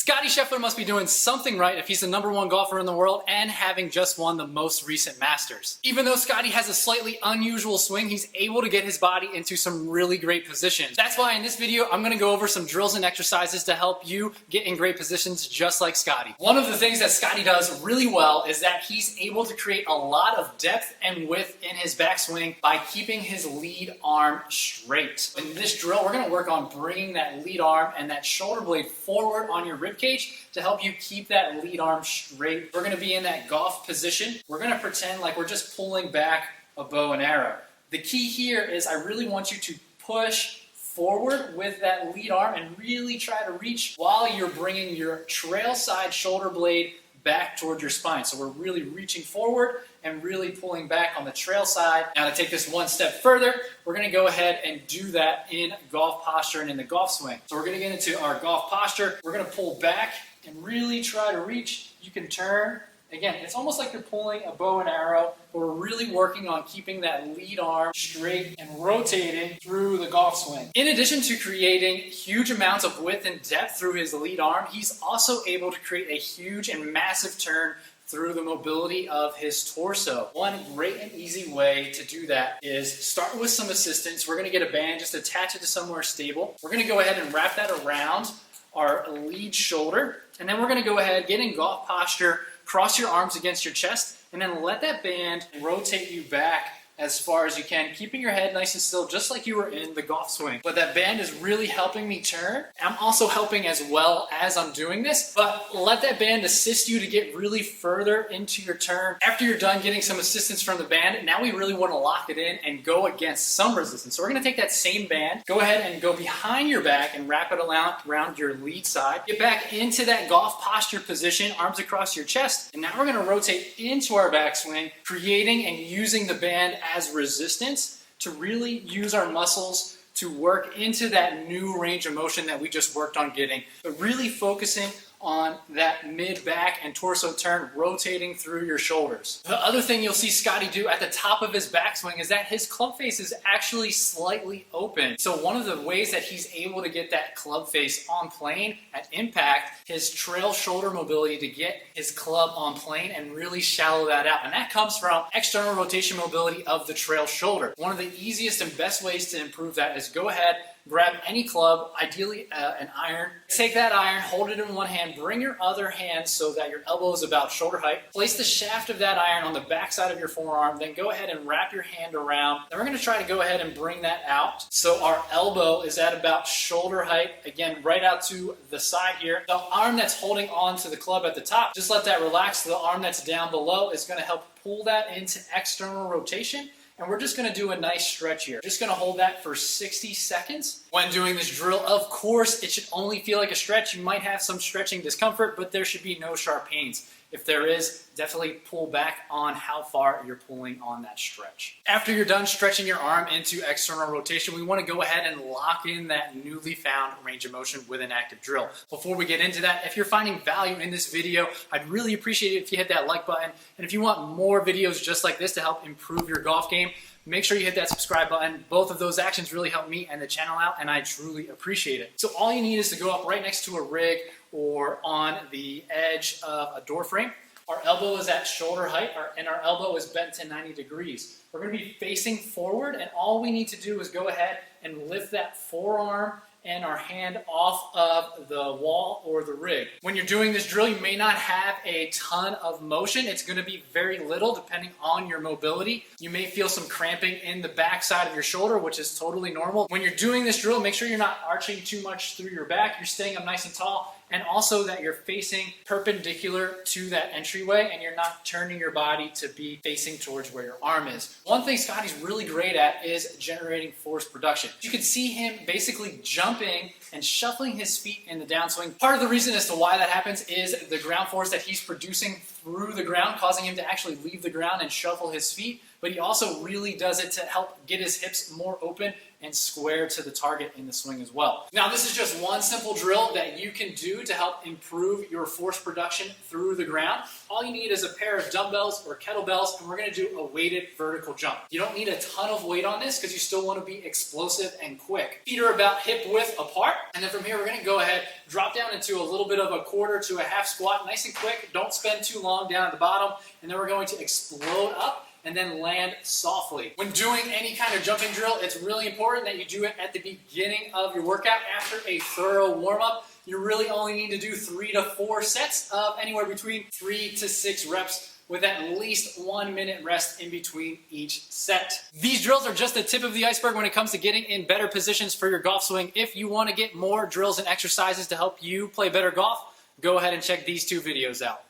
Scottie Scheffler must be doing something right if he's the #1 golfer in the world and having just won the most recent Masters. Even though Scottie has a slightly unusual swing, he's able to get his body into some really great positions. That's why in this video, I'm gonna go over some drills and exercises to help you get in great positions just like Scottie. One of the things that Scottie does really well is that he's able to create a lot of depth and width in his backswing by keeping his lead arm straight. In this drill, we're gonna work on bringing that lead arm and that shoulder blade forward on your rib cage to help you keep that lead arm straight. We're gonna be in that golf position. We're gonna pretend like we're just pulling back a bow and arrow. The key here is I really want you to push forward with that lead arm and really try to reach while you're bringing your trail side shoulder blade back towards your spine. So we're really reaching forward and really pulling back on the trail side. Now to take this one step further, we're gonna go ahead and do that in golf posture and in the golf swing. So we're gonna get into our golf posture. We're gonna pull back and really try to reach. You can turn. Again, it's almost like you're pulling a bow and arrow, but we're really working on keeping that lead arm straight and rotating through the golf swing. In addition to creating huge amounts of width and depth through his lead arm, he's also able to create a huge and massive turn through the mobility of his torso. One great and easy way to do that is start with some assistance. We're gonna get a band, just attach it to somewhere stable. We're gonna go ahead and wrap that around our lead shoulder, and then we're gonna go ahead, get in golf posture, cross your arms against your chest, and then let that band rotate you back as far as you can, keeping your head nice and still, just like you were in the golf swing. But that band is really helping me turn. I'm also helping as well as I'm doing this, but let that band assist you to get really further into your turn. After you're done getting some assistance from the band, now we really want to lock it in and go against some resistance. So we're gonna take that same band, go ahead and go behind your back and wrap it around your lead side. Get back into that golf posture position, arms across your chest, and now we're gonna rotate into our backswing, creating and using the band as resistance to really use our muscles to work into that new range of motion that we just worked on getting, but really focusing on that mid-back and torso turn, rotating through your shoulders. The other thing you'll see Scottie do at the top of his backswing is that his club face is actually slightly open. So one of the ways that he's able to get that club face on plane at impact, his trail shoulder mobility to get his club on plane and really shallow that out. And that comes from external rotation mobility of the trail shoulder. One of the easiest and best ways to improve that is go ahead, grab any club, ideally an iron. Take that iron, hold it in one hand, bring your other hand so that your elbow is about shoulder height. Place the shaft of that iron on the back side of your forearm, then go ahead and wrap your hand around. Then we're gonna try to go ahead and bring that out. So our elbow is at about shoulder height, again, right out to the side here. The arm that's holding on to the club at the top, just let that relax. The arm that's down below is gonna help pull that into external rotation. And we're just gonna do a nice stretch here. Just gonna hold that for 60 seconds. When doing this drill, of course, it should only feel like a stretch. You might have some stretching discomfort, but there should be no sharp pains. If there is, definitely pull back on how far you're pulling on that stretch. After you're done stretching your arm into external rotation, we wanna go ahead and lock in that newly found range of motion with an active drill. Before we get into that, if you're finding value in this video, I'd really appreciate it if you hit that like button. And if you want more videos just like this to help improve your golf game, make sure you hit that subscribe button. Both of those actions really help me and the channel out, and I truly appreciate it. So all you need is to go up right next to a rig or on the edge of a door frame. Our elbow is at shoulder height, and our elbow is bent to 90 degrees. We're gonna be facing forward, and all we need to do is go ahead and lift that forearm and our hand off of the wall or the rig. When you're doing this drill, you may not have a ton of motion. It's gonna be very little depending on your mobility. You may feel some cramping in the back side of your shoulder, which is totally normal. When you're doing this drill, make sure you're not arching too much through your back. You're staying up nice and tall, and also that you're facing perpendicular to that entryway and you're not turning your body to be facing towards where your arm is. One thing Scottie's really great at is generating force production. You can see him basically jumping and shuffling his feet in the downswing. Part of the reason as to why that happens is the ground force that he's producing through the ground, causing him to actually leave the ground and shuffle his feet. But he also really does it to help get his hips more open and square to the target in the swing as well. Now, this is just one simple drill that you can do to help improve your force production through the ground. All you need is a pair of dumbbells or kettlebells, and we're gonna do a weighted vertical jump. You don't need a ton of weight on this because you still wanna be explosive and quick. Feet are about hip width apart, and then from here, we're gonna go ahead, drop down into a little bit of a quarter to a half squat, nice and quick. Don't spend too long down at the bottom, and then we're going to explode up and then land softly. When doing any kind of jumping drill, it's really important that you do it at the beginning of your workout after a thorough warm-up. You really only need to do 3 to 4 sets of anywhere between 3 to 6 reps with at least 1 minute rest in between each set. These drills are just the tip of the iceberg when it comes to getting in better positions for your golf swing. If you want to get more drills and exercises to help you play better golf, go ahead and check these 2 videos out.